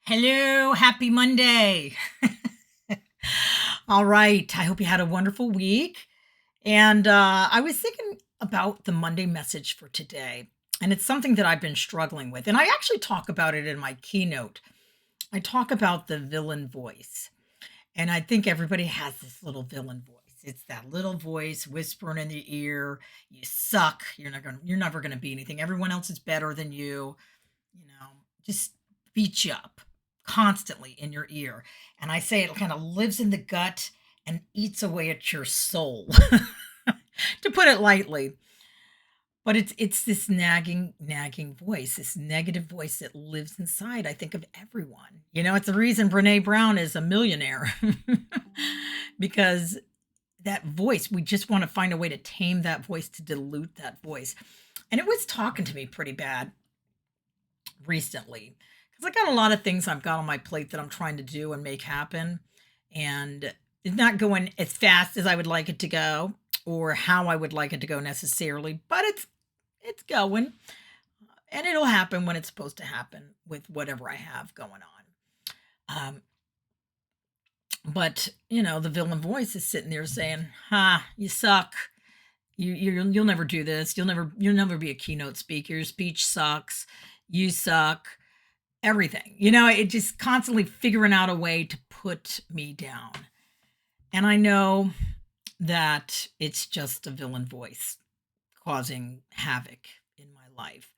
Hello, happy Monday. All right. I hope you had a wonderful week. And I was thinking about the Monday message for today, and it's something that I've been struggling with. And I actually talk about it in my keynote. I talk about the villain voice. And I think everybody has this little villain voice. It's that little voice whispering in the ear, you suck, you're never gonna be anything. Everyone else is better than you, you know, just beats you up constantly in your ear. And I say it kind of lives in the gut and eats away at your soul, to put it lightly. But it's this nagging voice, this negative voice that lives inside, I think, of everyone. It's the reason Brene Brown is a millionaire because that voice, we just want to find a way to tame that voice, to dilute that voice. And it was talking to me pretty bad recently because I got a lot of things I've got on my plate that I'm trying to do and make happen, and it's not going as fast as I would like it to go or how I would like it to go necessarily, but it's going, and it'll happen when it's supposed to happen with whatever I have going on. But the villain voice is sitting there saying, "Ha, you suck. You'll never do this. You'll never be a keynote speaker. Your speech sucks. You suck." Everything. It just constantly figuring out a way to put me down. And I know that it's just a villain voice causing havoc in my life,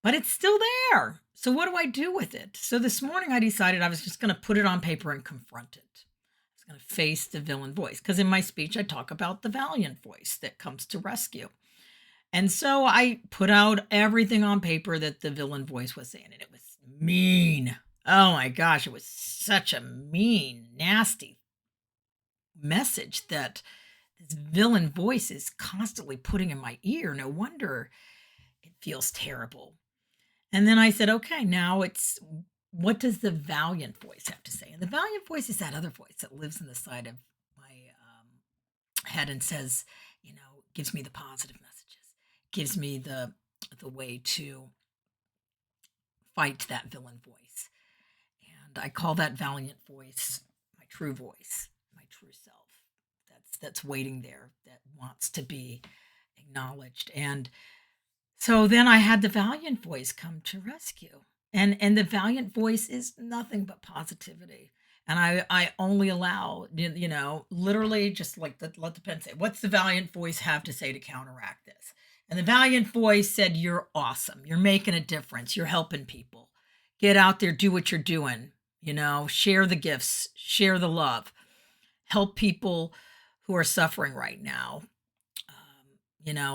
but it's still there. So what do I do with it? So this morning I decided I was just going to put it on paper and confront it. I was going to face the villain voice because in my speech I talk about the valiant voice that comes to rescue. And so I put out everything on paper that the villain voice was saying, and it was mean. Oh my gosh, it was such a mean, nasty message that this villain voice is constantly putting in my ear. No wonder it feels terrible. And then I said, okay, now it's what does the valiant voice have to say? And the valiant voice is that other voice that lives in the side of my head and says, gives me the positive messages, gives me the way to fight that villain voice. And I call that valiant voice my true voice, my true self. That's waiting there, that wants to be acknowledged. And so then I had the valiant voice come to rescue. And the valiant voice is nothing but positivity. And I only allow, literally just like let the pen say, what's the valiant voice have to say to counteract this? And the valiant voice said, you're awesome. You're making a difference. You're helping people. Get out there, do what you're doing, share the gifts, share the love, help people who are suffering right now.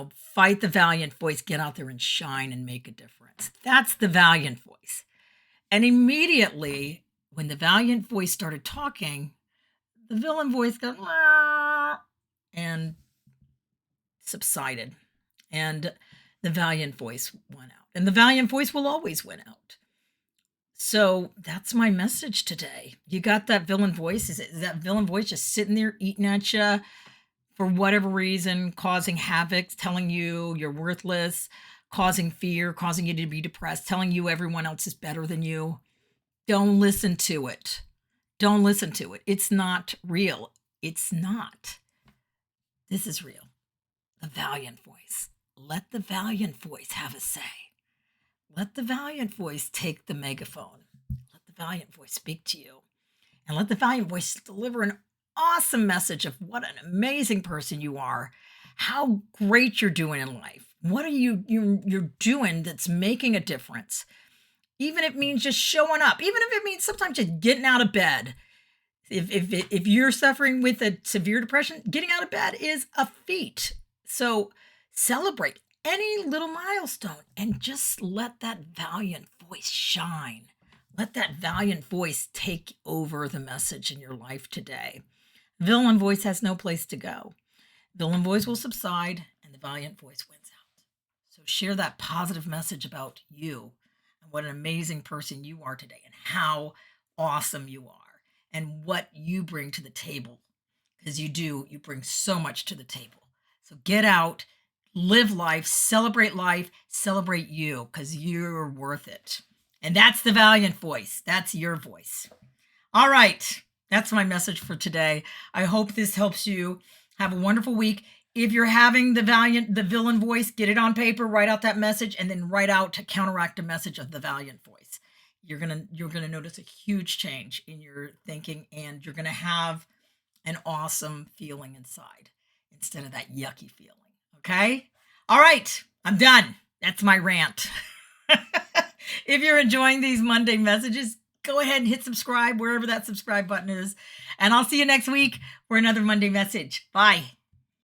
Fight the valiant voice, get out there and shine and make a difference. That's the valiant voice. And immediately when the valiant voice started talking, the villain voice got and subsided. And the valiant voice went out. And the valiant voice will always win out. So that's my message today. You got that villain voice? Is that villain voice just sitting there eating at you for whatever reason, causing havoc, telling you you're worthless, causing fear, causing you to be depressed, telling you everyone else is better than you? Don't listen to it. Don't listen to it. It's not real. It's not. This is real. The valiant voice. Let the valiant voice have a say. Let the valiant voice take the megaphone. Let the valiant voice speak to you. And let the valiant voice deliver an awesome message of what an amazing person you are, how great you're doing in life. What are you're doing that's making a difference? Even if it means just showing up, even if it means sometimes just getting out of bed. If you're suffering with a severe depression, getting out of bed is a feat. So celebrate any little milestone and just let that valiant voice shine. Let that valiant voice take over the message in your life today. Villain voice has no place to go. Villain voice will subside and the valiant voice wins out. So share that positive message about you and what an amazing person you are today and how awesome you are and what you bring to the table. Because you bring so much to the table. So get out, live life, celebrate you because you're worth it. And that's the Valiant Voice. That's your voice. All right. That's my message for today. I hope this helps you. Have a wonderful week. If you're having the Villian Voice, get it on paper, write out that message, and then write out to counteract the message of the Valiant Voice. You're gonna notice a huge change in your thinking, and you're gonna have an awesome feeling inside instead of that yucky feeling. Okay? All right, I'm done. That's my rant. If you're enjoying these Monday messages, go ahead and hit subscribe wherever that subscribe button is. And I'll see you next week for another Monday message. Bye.